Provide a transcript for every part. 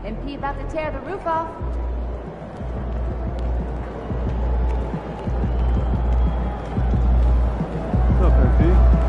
MP about to tear the roof off. What's up, MP?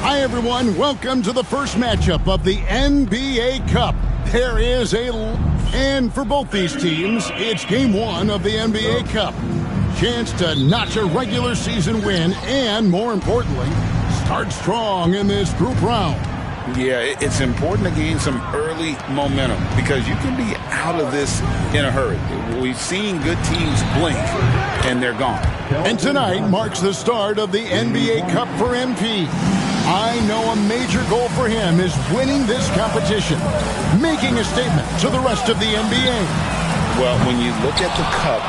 Hi everyone, welcome to the first matchup of the NBA Cup. There is and for both these teams, it's game one of the NBA Cup. Chance to notch a regular season win and, more importantly, start strong in this group round. Yeah, it's important to gain some early momentum because you can be out of this in a hurry. We've seen good teams blink, and they're gone. And tonight marks the start of the NBA Cup for MP. I know a major goal for him is winning this competition, making a statement to the rest of the NBA. Well, when you look at the Cup,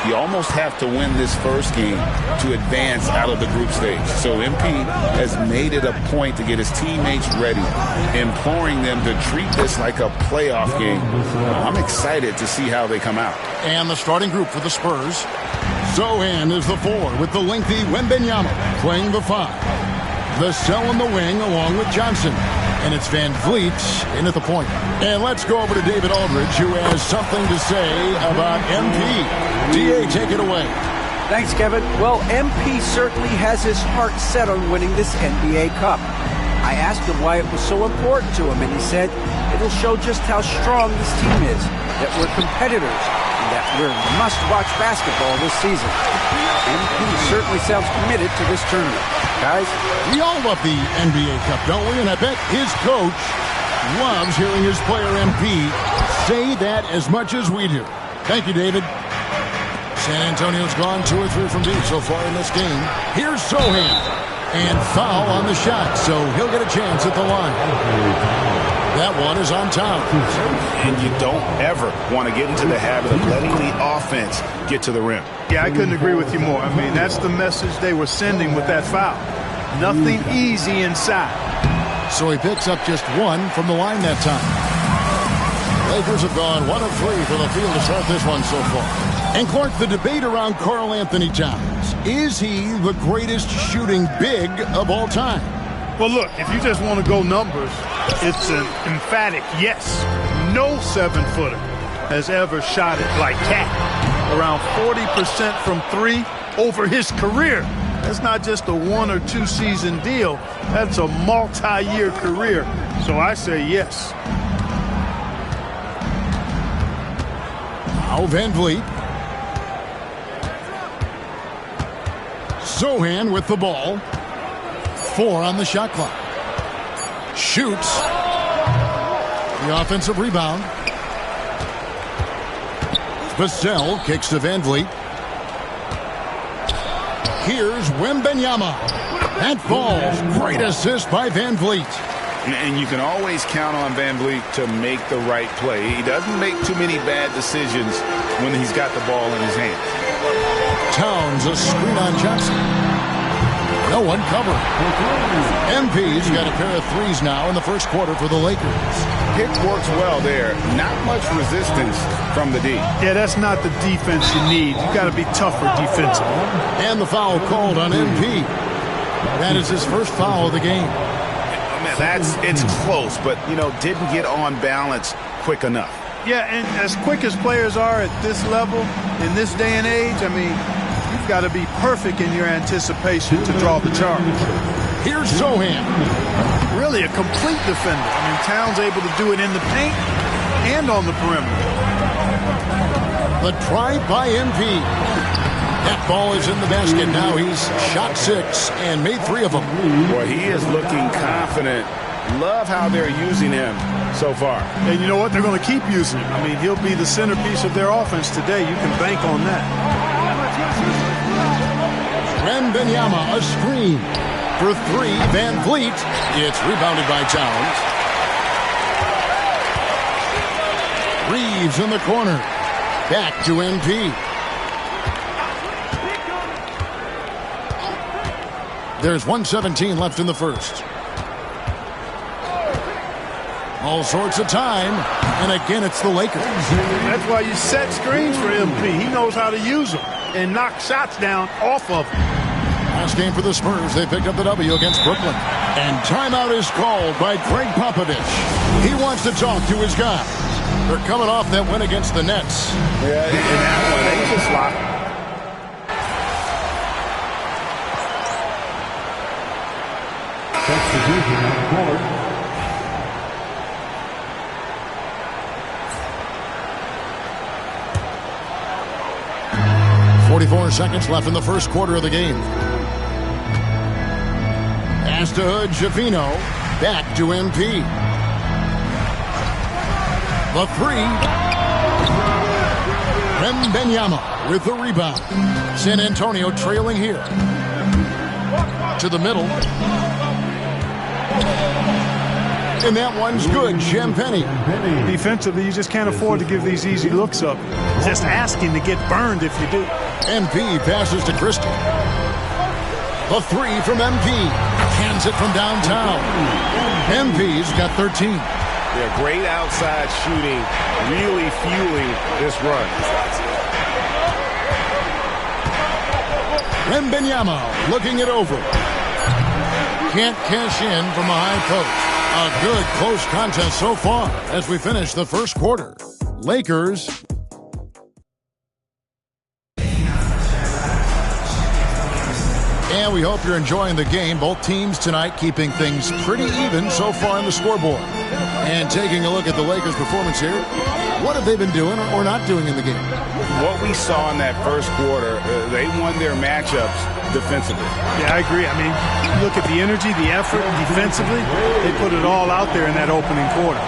you almost have to win this first game to advance out of the group stage. So MP has made it a point to get his teammates ready, imploring them to treat this like a playoff game. I'm excited to see how they come out. And the starting group for the Spurs. Sohan is the 4 with the lengthy Wembanyama playing the 5. The Cell in the wing along with Johnson. And it's Van Vliet in at the point. And let's go over to David Aldridge, who has something to say about MP. D.A., take it away. Thanks, Kevin. Well, MP certainly has his heart set on winning this NBA Cup. I asked him why it was so important to him, and he said it'll show just how strong this team is, that we're competitors, and that we're must-watch basketball this season. MP certainly sounds committed to this tournament. Guys, we all love the NBA Cup, don't we? And I bet his coach loves hearing his player MP say that as much as we do. Thank you, David. San Antonio's gone 2 or 3 from deep so far in this game. Here's Sohan. And foul on the shot, so he'll get a chance at the line. That one is on top. And you don't ever want to get into the habit of letting the offense get to the rim. Yeah, I couldn't agree with you more. I mean, that's the message they were sending with that foul. Nothing easy inside. So he picks up just 1 from the line that time. Lakers have gone 1 of 3 for the field to start this one so far. And Clark, the debate around Karl Anthony Towns. Is he the greatest shooting big of all time? Well, look, if you just want to go numbers, it's an emphatic yes. No 7-footer has ever shot it like that. Around 40% from 3 over his career. That's not just a 1 or 2 season deal. That's a multi-year career. So I say yes. Now Van Vliet. Sohan with the ball. 4 on the shot clock. Shoots. The offensive rebound. Vassell kicks to Van Vliet. Here's Wembanyama. That falls. Great assist by Van Vliet. And you can always count on Van Vliet to make the right play. He doesn't make too many bad decisions when he's got the ball in his hand. Towns, a screen on Johnson. No one covering. MP's got a pair of 3s now in the first quarter for the Lakers. Pick works well there. Not much resistance from the D. Yeah, that's not the defense you need. You got to be tougher defensively. And the foul called on MP. That is his first foul of the game. It's close, but, didn't get on balance quick enough. Yeah, and as quick as players are at this level, in this day and age, I mean, you've got to be perfect in your anticipation to draw the charge. Here's Sohan. Really a complete defender. I mean, Towns able to do it in the paint and on the perimeter. The try by MP. That ball is in the basket. Now he's shot 6 and made 3 of them. Boy, he is looking confident. Love how they're using him so far. And you know what? They're going to keep using him. I mean, he'll be the centerpiece of their offense today. You can bank on that. Wembanyama, a screen. For three, Van Vliet. It's rebounded by Towns. Reeves in the corner. Back to MP. There's 1:17 left in the first. All sorts of time, and again it's the Lakers. That's why you set screens for MP. He knows how to use them and knock shots down off of them. Last game for the Spurs, they picked up the W against Brooklyn. And timeout is called by Greg Popovich. He wants to talk to his guys. They're coming off that win against the Nets. Yeah, in that one, they just locked. 44 seconds left in the first quarter of the game. Pass to Hood, Javino. Back to MP. The three. Wembanyama with the rebound. San Antonio trailing here. To the middle. And that one's good. Champagny. Defensively, you just can't afford to give these easy looks up. Just asking to get burned if you do. MP passes to Christie. The three from MP. Hands it from downtown. MP's got 13. Yeah, great outside shooting, really fueling this run. Wembanyama looking it over. Can't cash in from a high post. A good close contest so far as we finish the first quarter. Lakers. And we hope you're enjoying the game. Both teams tonight keeping things pretty even so far on the scoreboard. And taking a look at the Lakers' performance here, what have they been doing or not doing in the game? What we saw in that first quarter, they won their matchups defensively. Yeah, I agree. I mean, look at the energy, the effort defensively. They put it all out there in that opening quarter.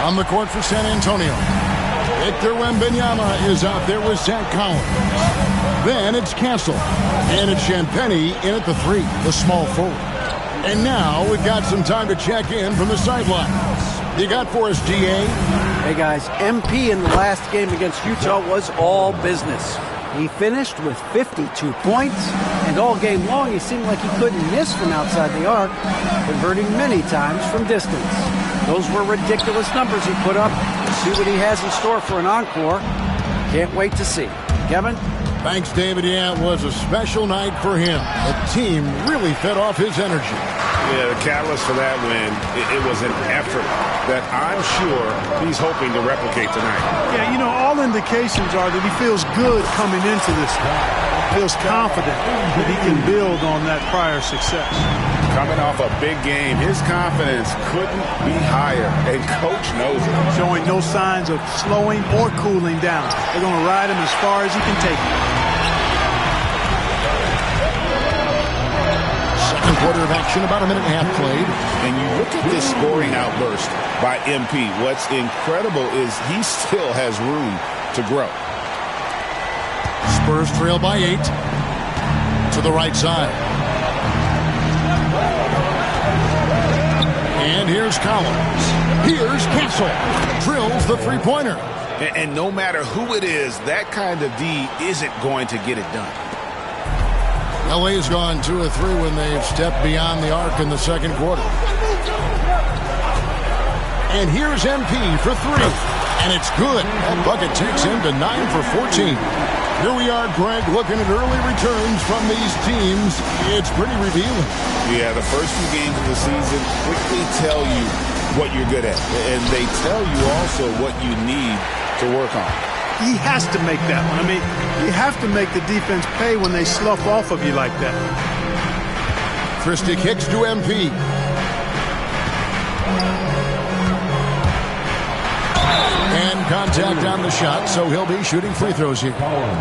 On the court for San Antonio, Victor Wembanyama is out there with Zach Collins. Then it's Castle. And it's Champagny in at the three, the small forward. And now we've got some time to check in from the sidelines. You got for us, DA? Hey guys, MP in the last game against Utah was all business. He finished with 52 points, and all game long he seemed like he couldn't miss from outside the arc, converting many times from distance. Those were ridiculous numbers he put up. We'll see what he has in store for an encore. Can't wait to see. Kevin? Thanks, David. Yeah, it was a special night for him. The team really fed off his energy. Yeah, the catalyst for that win, it was an effort that I'm sure he's hoping to replicate tonight. Yeah, you know, all indications are that he feels good coming into this one. Feels confident that he can build on that prior success. Coming off a big game, his confidence couldn't be higher, and Coach knows it. Showing no signs of slowing or cooling down. They're going to ride him as far as he can take him. Second quarter of action, about a minute and a half played. And you look at this scoring outburst by MP. What's incredible is he still has room to grow. Spurs trail by 8. To the right side. And here's Collins. Here's Castle. Drills the three-pointer. And no matter who it is, that kind of D isn't going to get it done. LA's gone 2 of 3 when they've stepped beyond the arc in the second quarter. And here's MP for 3. And it's good. That bucket takes him to 9 for 14. Here we are, Greg, looking at early returns from these teams. It's pretty revealing. Yeah, the first few games of the season quickly tell you what you're good at. And they tell you also what you need to work on. He has to make that one. I mean, you have to make the defense pay when they slough off of you like that. Christie kicks to MP. And contact on the shot, so he'll be shooting free throws here.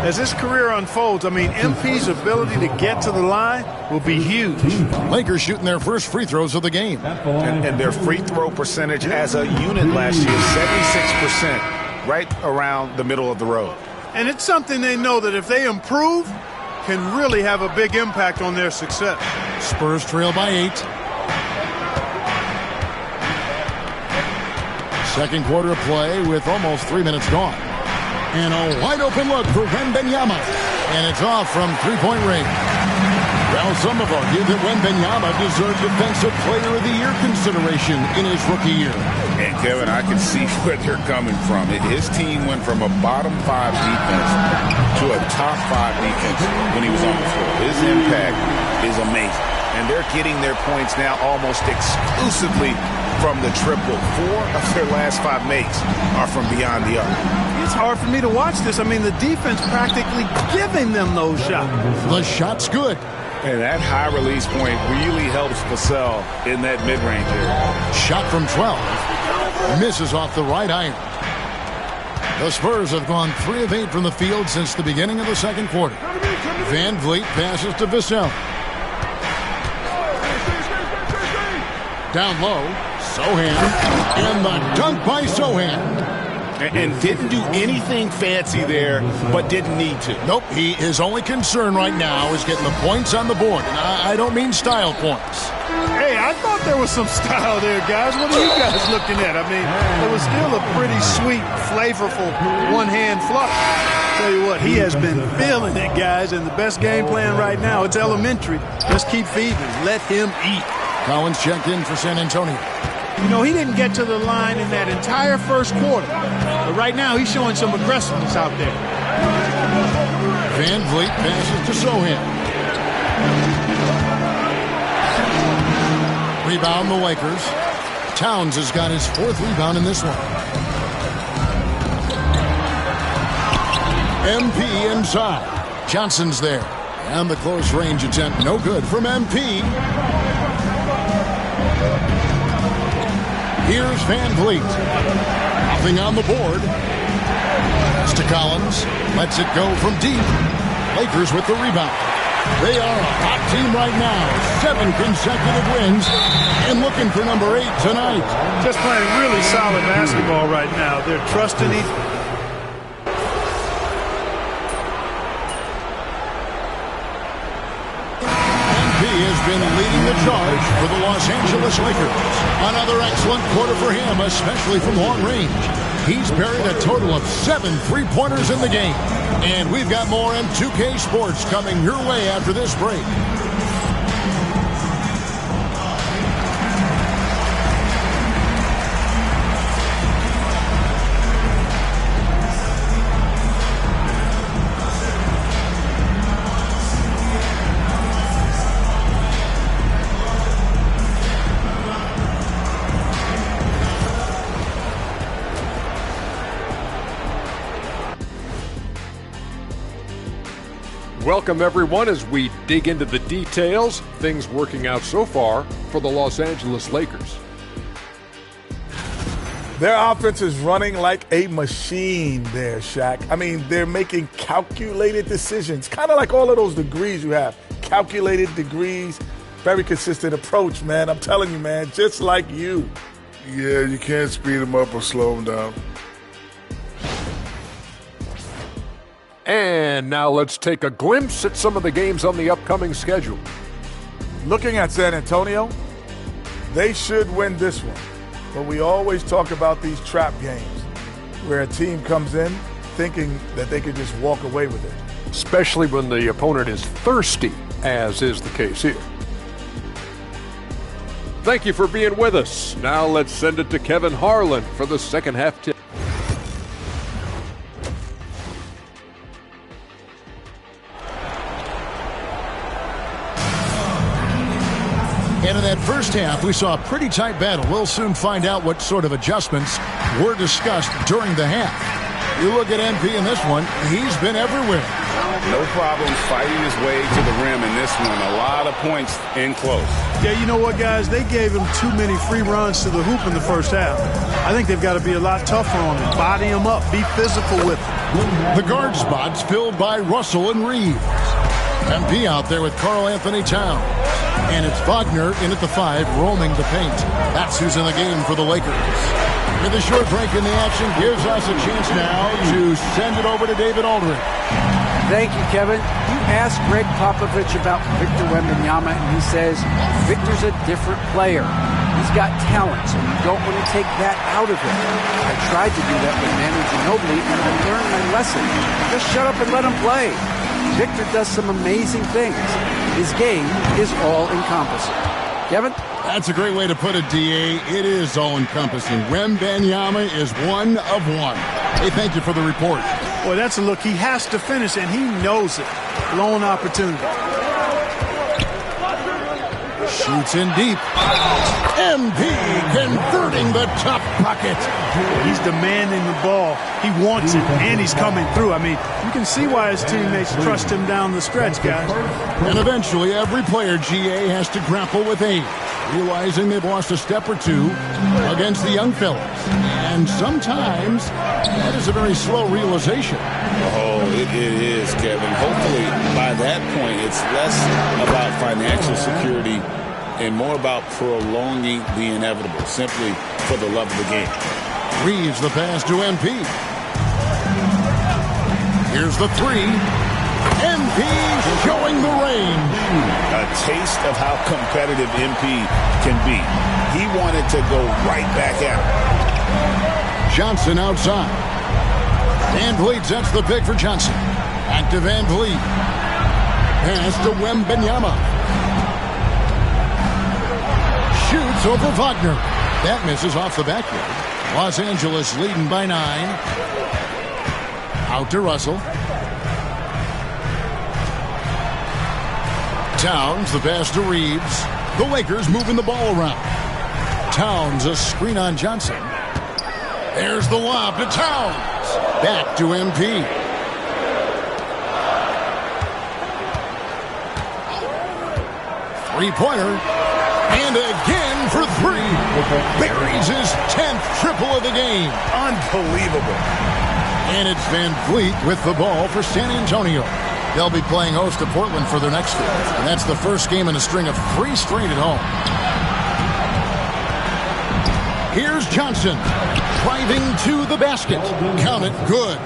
As his career unfolds, I mean, MP's ability to get to the line will be huge. Lakers shooting their first free throws of the game. And their free throw percentage as a unit last year, 76%, right around the middle of the road. And it's something they know that if they improve, can really have a big impact on their success. Spurs trail by 8. Second quarter of play with almost 3 minutes gone. And a wide open look for Wembanyama. And it's off from three-point range. Well, some have argued that Wembanyama deserved Defensive Player of the Year consideration in his rookie year. And, Kevin, I can see where they're coming from. His team went from a bottom 5 defense to a top 5 defense when he was on the floor. His impact is amazing. And they're getting their points now almost exclusively from the triple. 4 of their last 5 makes are from beyond the arc. It's hard for me to watch this. I mean, the defense practically giving them those shots. The shot's good. And that high release point really helps Vassell in that mid-range area. Shot from 12. Misses off the right iron. The Spurs have gone 3 of 8 from the field since the beginning of the second quarter. Van Vliet passes to Vassell. Down low, Sohan. And the dunk by Sohan. And didn't do anything fancy there, but didn't need to. Nope, his only concern right now is getting the points on the board. And I don't mean style points. Hey, I thought there was some style there, guys. What are you guys looking at? I mean, it was still a pretty sweet, flavorful one-hand flush. Tell you what, he has been feeling it, guys. And the best game plan right now, it's elementary. Just keep feeding him. Let him eat. Collins checked in for San Antonio. You know, he didn't get to the line in that entire first quarter. But right now, he's showing some aggressiveness out there. Van Vliet passes to Sohan. Rebound the Lakers. Towns has got his 4th rebound in this one. MP inside. Johnson's there. And the close range attempt no good from MP. Here's Van Vliet. Nothing on the board. Pass to Collins. Lets it go from deep. Lakers with the rebound. They are a hot team right now. 7 consecutive wins. And looking for number 8 tonight. Just playing really solid basketball right now. They're trusting each other. Has been leading the charge for the Los Angeles Lakers. Another excellent quarter for him, especially from long range. He's buried a total of 7 3-pointers in the game. And we've got more M2K Sports coming your way after this break. Welcome, everyone, as we dig into the details. Things working out so far for the Los Angeles Lakers. Their offense is running like a machine there, Shaq. I mean, they're making calculated decisions, kind of like all of those degrees you have. Calculated degrees, very consistent approach, man. I'm telling you, man, just like you. Yeah, you can't speed them up or slow them down. And now let's take a glimpse at some of the games on the upcoming schedule. Looking at San Antonio, they should win this one. But we always talk about these trap games where a team comes in thinking that they could just walk away with it. Especially when the opponent is thirsty, as is the case here. Thank you for being with us. Now let's send it to Kevin Harlan for the second half tip. And in that first half, we saw a pretty tight battle. We'll soon find out what sort of adjustments were discussed during the half. You look at MP in this one, he's been everywhere. No problem fighting his way to the rim in this one. A lot of points in close. Yeah, you know what, guys? They gave him too many free runs to the hoop in the first half. I think they've got to be a lot tougher on him. Body him up. Be physical with him. The guard spots filled by Russell and Reeves. MP out there with Karl Anthony Towns. And it's Wagner in at the 5, roaming the paint. That's who's in the game for the Lakers. With a short break in the action gives us a chance now to send it over to David Aldridge. Thank you, Kevin. You asked Greg Popovich about Victor Wembanyama, and he says Victor's a different player. He's got talent, so you don't want to take that out of him. I tried to do that with Manu Ginobili, and I learned my lesson. Just shut up and let him play. Victor does some amazing things. His game is all-encompassing. Kevin? That's a great way to put it, D.A. It is all-encompassing. Wembanyama is one of one. Hey, thank you for the report. Boy, that's a look he has to finish, and he knows it. Lone opportunity. Shoots in deep. MP converting the tough bucket. He's demanding the ball. He wants it, and he's coming through. I mean, you can see why his teammates trust him down the stretch, guys. And eventually, every player, GA, has to grapple with age, realizing they've lost a step or two against the young fellas. And sometimes that is a very slow realization. Oh, it is, Kevin. Hopefully, by that point, it's less about financial security and more about prolonging the inevitable, simply for the love of the game. Reaves the pass to MP. Here's the 3. MP showing the range. A taste of how competitive MP can be. He wanted to go right back out. Johnson outside. Van Vliet sets the pick for Johnson. Back to Van Vliet. Pass to Wembanyama. Shoots over Wagner. That misses off the backboard. Los Angeles leading by 9. Out to Russell. Towns, the pass to Reeves. The Lakers moving the ball around. Towns, a screen on Johnson. There's the lob to Towns. Back to MP. Three-pointer. And again for 3. Buries his 10th triple of the game. Unbelievable. And it's Van Vliet with the ball for San Antonio. They'll be playing host to Portland for their next game. And that's the first game in a string of 3 straight at home. Here's Johnson. Driving to the basket. Count it, good.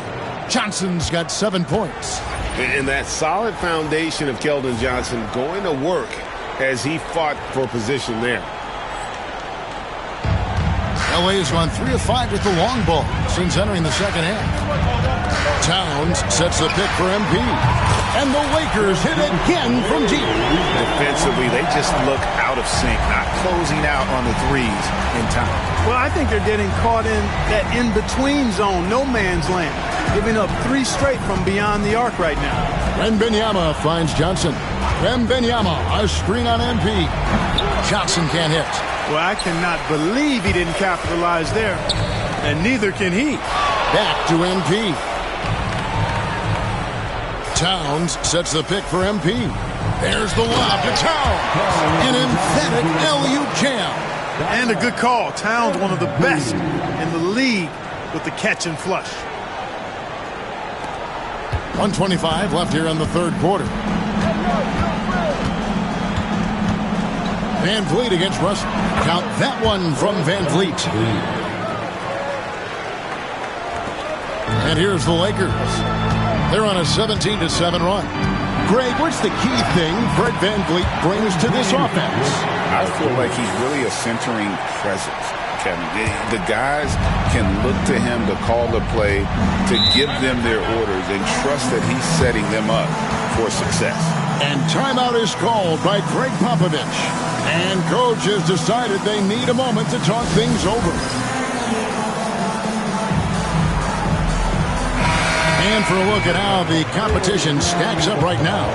Johnson's got 7 points. And that solid foundation of Keldon Johnson going to work as he fought for position there. LA has gone 3 of 5 with the long ball since entering the second half. Towns sets the pick for MP. And the Lakers hit again from deep. Defensively, they just look out of sync, not closing out on the threes in time. Well, I think they're getting caught in that in-between zone, no man's land, giving up 3 straight from beyond the arc right now. Wembanyama finds Johnson. Wembanyama, a screen on MP. Johnson can't hit. Well, I cannot believe he didn't capitalize there, and neither can he. Back to MP. Towns sets the pick for MP. There's the lob to Towns. An emphatic alley-oop jam. And a good call. Towns, one of the best in the league with the catch and flush. 1:25 left here in the third quarter. Van Vliet against Russell. Count that one from Van Vliet. And here's the Lakers. They're on a 17-7 run. Greg, what's the key thing Fred Van Vliet brings to this offense? I feel like he's really a centering presence, Kevin. The guys can look to him to call the play, to give them their orders, and trust that he's setting them up for success. And timeout is called by Greg Popovich. And coach has decided they need a moment to talk things over. And for a look at how the competition stacks up right now,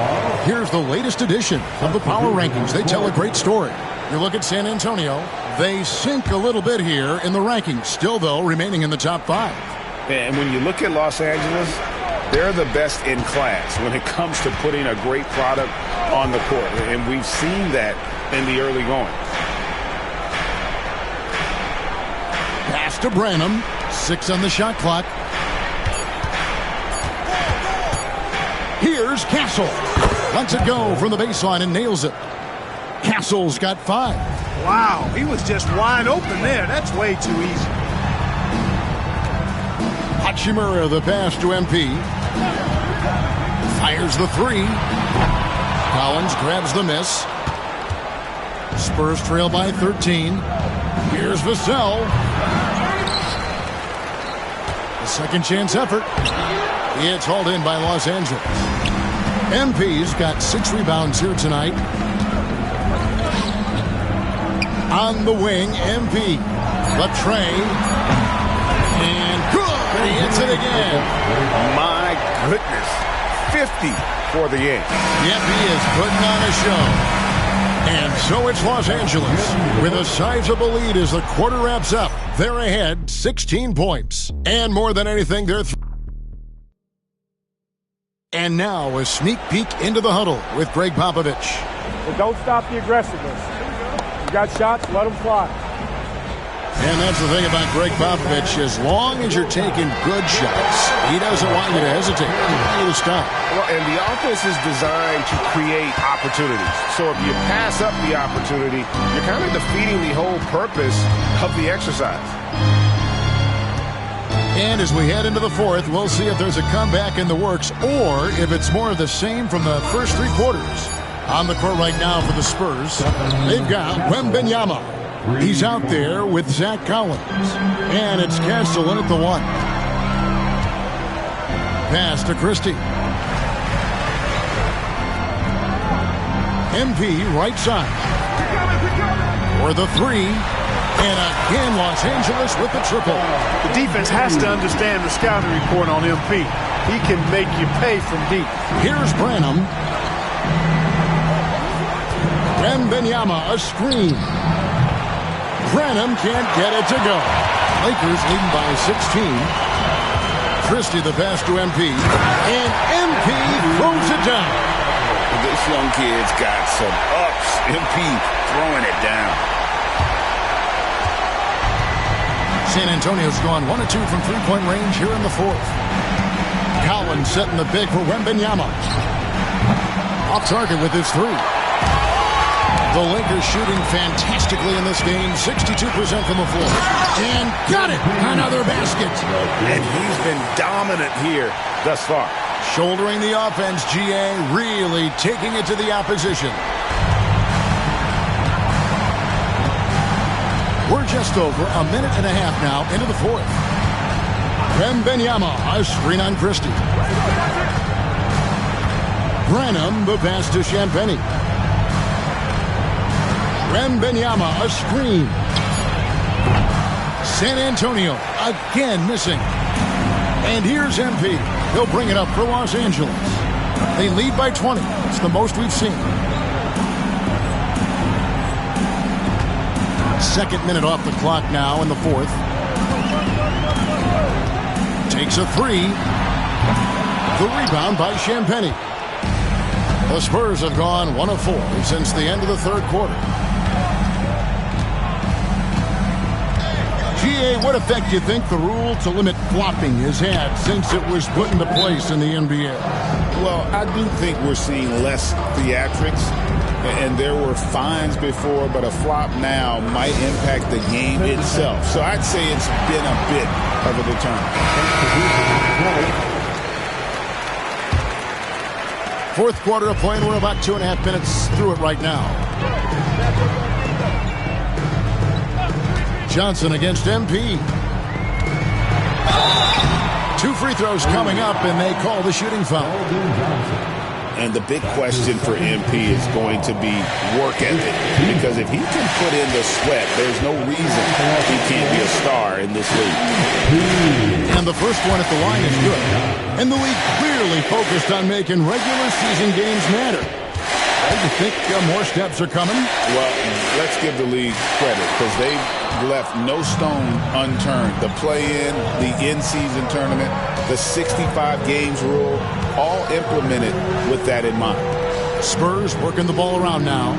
here's the latest edition of the Power Rankings. They tell a great story. You look at San Antonio, they sink a little bit here in the rankings, still, though, remaining in the top 5. And when you look at Los Angeles, they're the best in class when it comes to putting a great product on the court. And we've seen that in the early going. Pass to Branham. 6 on the shot clock. Here's Castle. Lets it go from the baseline and nails it. Castle's got 5. Wow, he was just wide open there. That's way too easy. Hachimura, the pass to MP. Fires the 3. Collins grabs the miss. Spurs trail by 13. Here's Vassell. A second chance effort. It's hauled in by Los Angeles. MP's got 6 rebounds here tonight. On the wing, MP. Latre. And good! He hits it again. My goodness. 50 for the Yanks. Yep, he is putting on a show. And so it's Los Angeles with a sizable lead as the quarter wraps up. They're ahead 16 points. And more than anything, they're and now a sneak peek into the huddle with Greg Popovich. But don't stop the aggressiveness. You got shots, let them fly. And that's the thing about Greg Popovich. As long as you're taking good shots, he doesn't want you to hesitate. He wants you to stop. Well, and the offense is designed to create opportunities. So if you pass up the opportunity, you're kind of defeating the whole purpose of the exercise. And as we head into the fourth, we'll see if there's a comeback in the works or if it's more of the same from the first 3 quarters. On the court right now for the Spurs, they've got Wembanyama. He's out there with Zach Collins. And it's Castle in at the 1. Pass to Christie. MP right side. For the 3. And again, Los Angeles with the triple. The defense has to understand the scouting report on MP. He can make you pay from deep. Here's Branham. Wembanyama, a screen. Branham can't get it to go. Lakers leading by 16. Christie the pass to MP. And MP throws it down. This young kid's got some ups. MP throwing it down. San Antonio's gone 1 of 2 from 3-point range here in the fourth. Collins setting the big for Wembanyama. Off target with his 3. The Lakers shooting fantastically in this game, 62% from the floor. And got it! Another basket. And he's been dominant here thus far. Shouldering the offense, GA really taking it to the opposition. We're just over a minute and a half now into the fourth. Wembanyama, a screen on Christie. Branham, the pass to Champagnie. Wembanyama, a screen. San Antonio again missing. And here's MP. He'll bring it up for Los Angeles. They lead by 20. It's the most we've seen. Second minute off the clock now in the fourth. Takes a 3. The rebound by Champagnie. The Spurs have gone 1 of 4 since the end of the third quarter. GA, what effect do you think the rule to limit flopping has had since it was put into place in the NBA? Well, I do think we're seeing less theatrics, and there were fines before, but a flop now might impact the game itself. So I'd say it's been a bit of a deterrent. Fourth quarter of play, and we're about 2.5 minutes through it right now. Johnson against MP. 2 free throws coming up, and they call the shooting foul. And the big question for MP is going to be work ethic. Because if he can put in the sweat, there's no reason he can't be a star in this league. And the first one at the line is good. And the league clearly focused on making regular season games matter. I think more steps are coming. Well, let's give the league credit because they've left no stone unturned. The play-in, the in-season tournament, the 65 games rule, all implemented with that in mind. Spurs working the ball around now.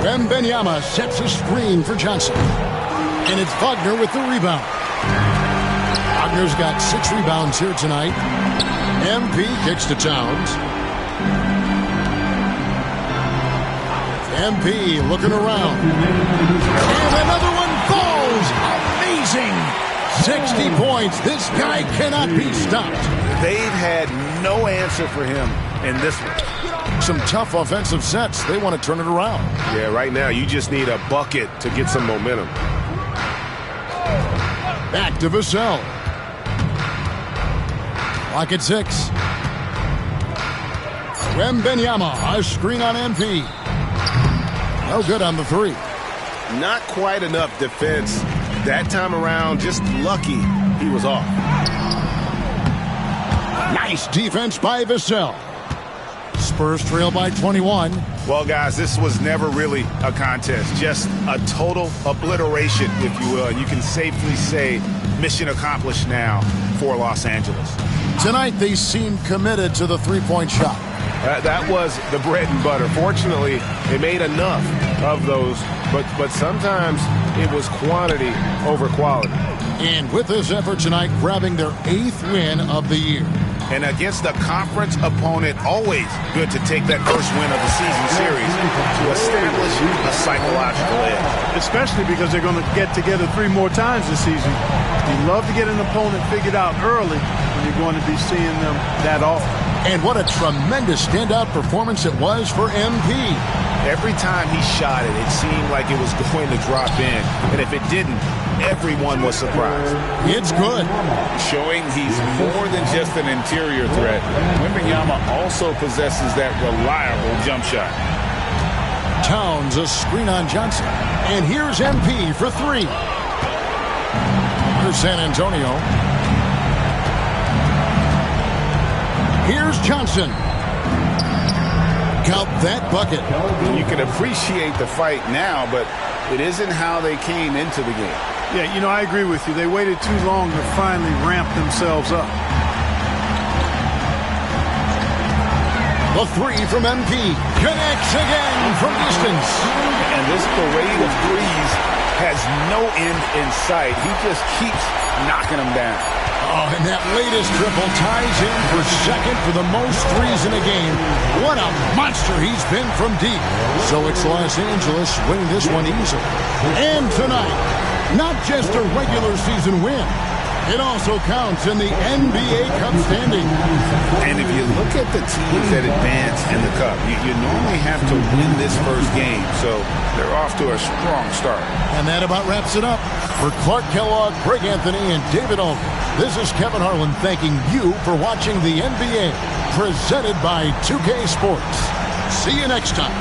Wembanyama sets a screen for Johnson. And it's Wagner with the rebound. Wagner's got 6 rebounds here tonight. MP kicks to Towns. MP looking around. And another one falls. Amazing. 60 points. This guy cannot be stopped. They've had no answer for him in this one. Some tough offensive sets. They want to turn it around. Yeah, right now you just need a bucket to get some momentum. Back to Vassell. Lock at 6. Wembenyama, a screen on MP. No good on the 3. Not quite enough defense. That time around, just lucky he was off. Nice defense by Vassell. Spurs trail by 21. Well, guys, this was never really a contest. Just a total obliteration, if you will. And you can safely say mission accomplished now for Los Angeles. Tonight, they seem committed to the three-point shot. That was the bread and butter. Fortunately, they made enough of those, but sometimes it was quantity over quality. And with this effort tonight, grabbing their 8th win of the year. And against a conference opponent, always good to take that first win of the season series to establish a psychological edge. Especially because they're going to get together 3 more times this season. You love to get an opponent figured out early when you're going to be seeing them that often. And what a tremendous standout performance it was for MP. Every time he shot it, it seemed like it was going to drop in. And if it didn't, everyone was surprised. It's good. Showing he's more than just an interior threat. Wembanyama also possesses that reliable jump shot. Towns a screen on Johnson. And here's MP for 3. For San Antonio. Here's Johnson. Count that bucket. You can appreciate the fight now, but it isn't how they came into the game. Yeah, you know, I agree with you. They waited too long to finally ramp themselves up. The 3 from MP connects again from distance. And this parade of threes has no end in sight. He just keeps knocking them down. Oh, and that latest triple ties in for second for the most threes in a game. What a monster he's been from deep. So it's Los Angeles winning this one easily. And tonight, not just a regular season win. It also counts in the NBA Cup standing. And if you look at the teams that advance in the Cup, you normally have to win this first game. So they're off to a strong start. And that about wraps it up. For Clark Kellogg, Greg Anthony, and David Olden, this is Kevin Harlan thanking you for watching the NBA, presented by 2K Sports. See you next time.